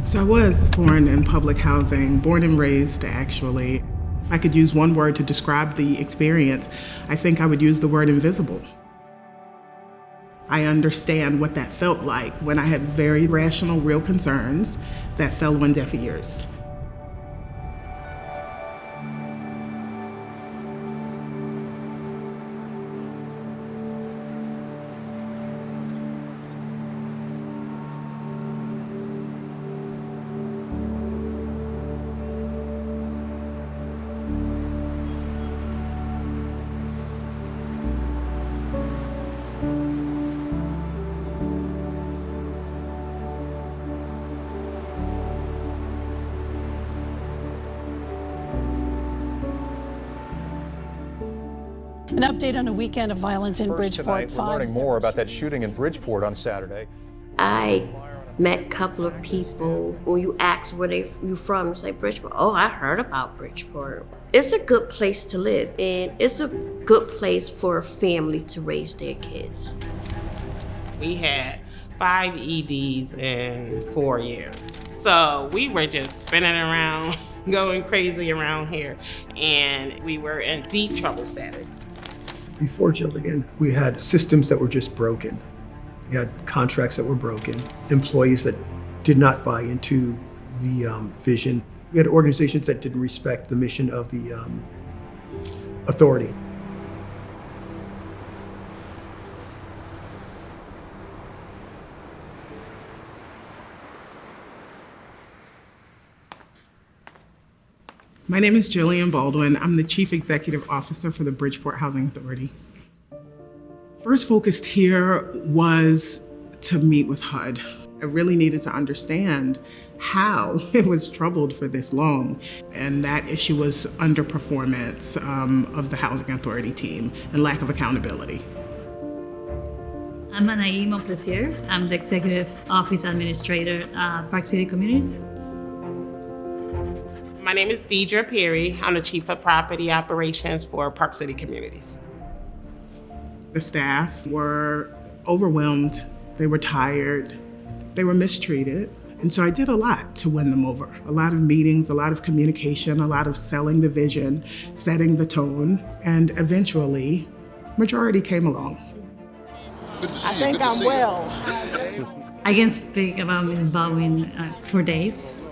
So I was born in public housing, born and raised actually. If I could use one word to describe the experience, I think I would use the word invisible. I understand what that felt like when I had very rational, real concerns that fell on deaf ears. An update on a weekend of violence in First Bridgeport. tonight, we're learning more about that shooting in Bridgeport on Saturday. I met a couple of people. When you ask where you from, say Bridgeport. Oh, I heard about Bridgeport. It's a good place to live, and it's a good place for a family to raise their kids. We had 5 EDs in 4 years. So we were just spinning around, going crazy around here, and we were in deep trouble status. Before Jillian, we had systems that were just broken. We had contracts that were broken, employees that did not buy into the vision. We had organizations that didn't respect the mission of the authority. My name is Jillian Baldwin. I'm the Chief Executive Officer for the Bridgeport Housing Authority. First focused here was to meet with HUD. I really needed to understand how it was troubled for this long. And that issue was underperformance of the Housing Authority team and lack of accountability. I'm Anaïma Plessier. I'm the Executive Office Administrator at Park City Communities. My name is Deidre Perry. I'm the Chief of Property Operations for Park City Communities. The staff were overwhelmed, they were tired, they were mistreated. And so I did a lot to win them over. A lot of meetings, a lot of communication, a lot of selling the vision, setting the tone, and eventually, majority came along. I think I'm well. I can speak about Ms. Baldwin for days.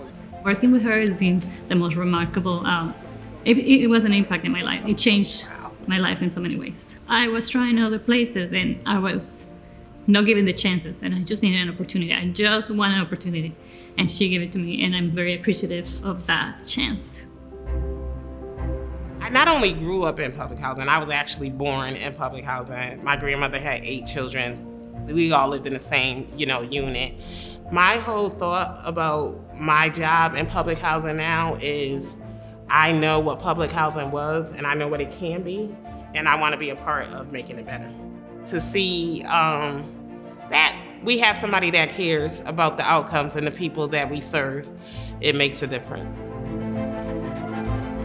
Working with her has been the most remarkable. It was an impact in my life. It changed my life in so many ways. I was trying other places and I was not given the chances, and I just needed an opportunity. I just wanted an opportunity, and she gave it to me, and I'm very appreciative of that chance. I not only grew up in public housing, I was actually born in public housing. My grandmother had 8 children. We all lived in the same, unit. My whole thought about my job in public housing now is I know what public housing was and I know what it can be, and I want to be a part of making it better. To see that we have somebody that cares about the outcomes and the people that we serve, it makes a difference.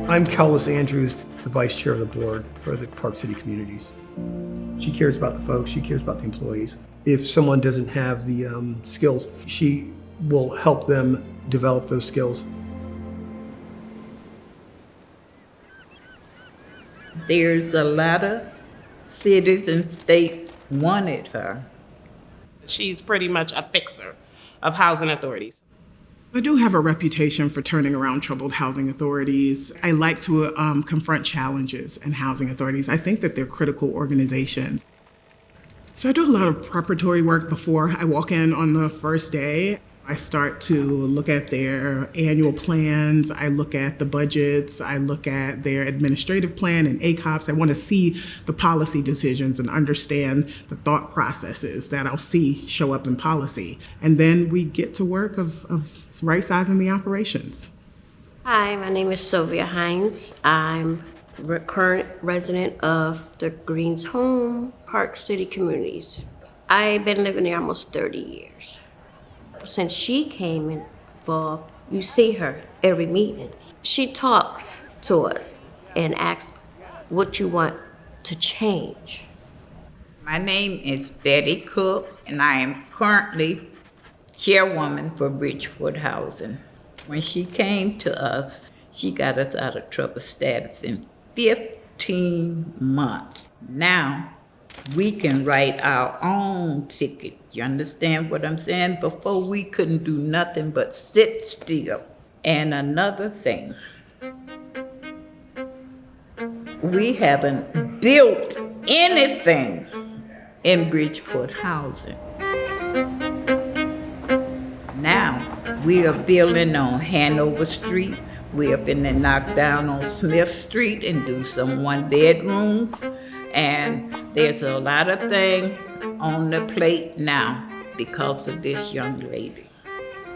I'm Kellis Andrews, the Vice Chair of the Board for the Park City Communities. She cares about the folks, she cares about the employees. If someone doesn't have the skills, she will help them develop those skills. There's a lot of cities and states wanted her. She's pretty much a fixer of housing authorities. I do have a reputation for turning around troubled housing authorities. I like to confront challenges in housing authorities. I think that they're critical organizations. So I do a lot of preparatory work before I walk in on the first day. I start to look at their annual plans. I look at the budgets. I look at their administrative plan and ACOPs. I want to see the policy decisions and understand the thought processes that I'll see show up in policy. And then we get to work of right-sizing the operations. Hi, my name is Sylvia Hines. I'm current resident of the Greens Home, Park City Communities. I've been living there almost 30 years. Since she came involved, you see her every meeting. She talks to us and asks what you want to change. My name is Betty Cook, and I am currently chairwoman for Bridgeport Housing. When she came to us, she got us out of trouble status in 15 months. Now, we can write our own ticket. You understand what I'm saying? Before, we couldn't do nothing but sit still. And another thing, we haven't built anything in Bridgeport Housing. Now, we are building on Hanover Street. We are finna knock down on Smith Street and do some one-bedrooms. And there's a lot of things on the plate now because of this young lady.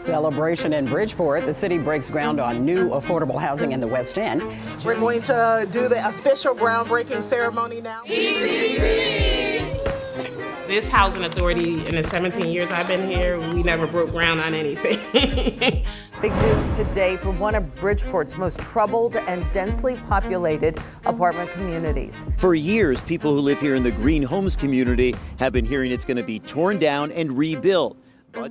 Celebration in Bridgeport. The city breaks ground on new affordable housing in the West End. We're going to do the official groundbreaking ceremony now. This housing authority, in the 17 years I've been here, we never broke ground on anything. Big news today for one of Bridgeport's most troubled and densely populated apartment communities. For years, people who live here in the Green Homes community have been hearing it's going to be torn down and rebuilt.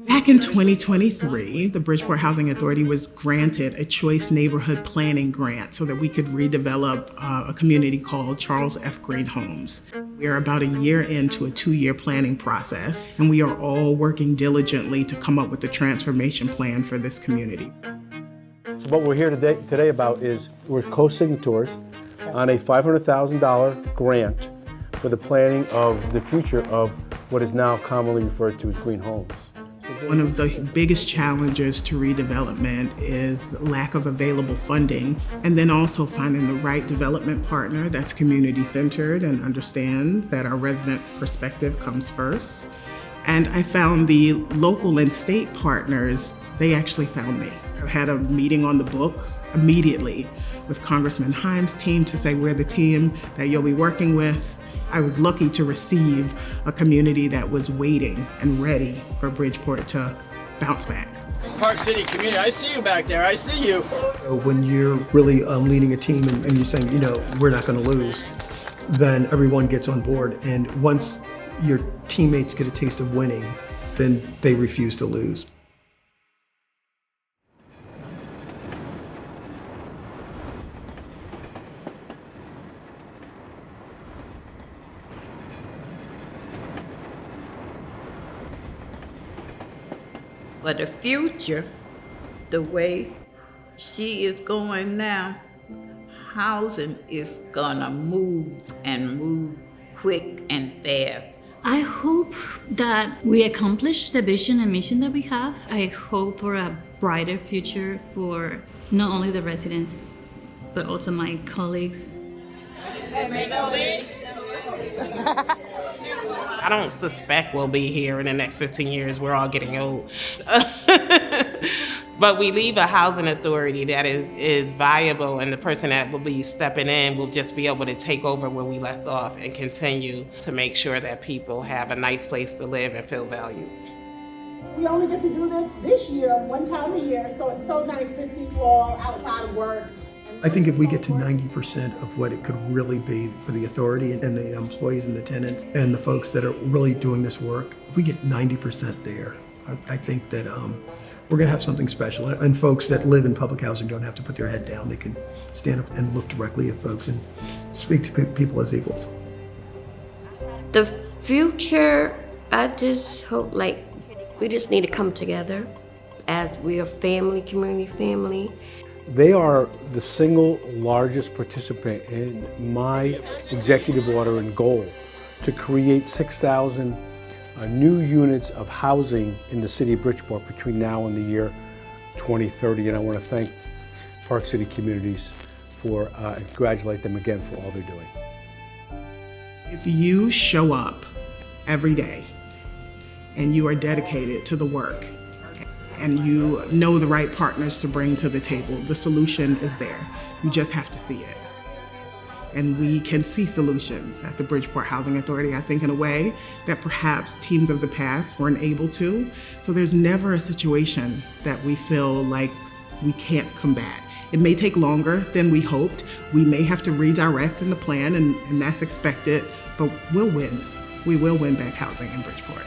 Back in 2023, the Bridgeport Housing Authority was granted a Choice Neighborhood Planning Grant so that we could redevelop a community called Charles F. Green Homes. We are about a year into a 2-year planning process, and we are all working diligently to come up with a transformation plan for this community. So what we're here today about is we're co-signatories on a $500,000 grant for the planning of the future of what is now commonly referred to as green homes. One of the biggest challenges to redevelopment is lack of available funding, and then also finding the right development partner that's community-centered and understands that our resident perspective comes first. And I found the local and state partners, they actually found me. I had a meeting on the books immediately with Congressman Himes' team to say, we're the team that you'll be working with. I was lucky to receive a community that was waiting and ready for Bridgeport to bounce back. Park City community, I see you back there, I see you. When you're really leading a team and you're saying, we're not going to lose, then everyone gets on board. And once your teammates get a taste of winning, then they refuse to lose. For the future, the way she is going now, housing is gonna move and move quick and fast. I hope that we accomplish the vision and mission that we have. I hope for a brighter future for not only the residents, but also my colleagues. I don't suspect we'll be here in the next 15 years. We're all getting old. But we leave a housing authority that is viable, and the person that will be stepping in will just be able to take over where we left off and continue to make sure that people have a nice place to live and feel valued. We only get to do this year, one time a year, so it's so nice to see you all outside of work. I think if we get to 90% of what it could really be for the authority and the employees and the tenants and the folks that are really doing this work, if we get 90% there, I think that we're going to have something special. And folks that live in public housing don't have to put their head down. They can stand up and look directly at folks and speak to people as equals. The future, I just hope we just need to come together as we are family, community family. They are the single largest participant in my executive order and goal to create 6,000 new units of housing in the city of Bridgeport between now and the year 2030. And I want to thank Park City Communities and congratulate them again for all they're doing. If you show up every day and you are dedicated to the work, and you know the right partners to bring to the table, the solution is there. You just have to see it. And we can see solutions at the Bridgeport Housing Authority, I think, in a way that perhaps teams of the past weren't able to. So there's never a situation that we feel like we can't combat. It may take longer than we hoped. We may have to redirect in the plan, and that's expected, but we'll win. We will win back housing in Bridgeport.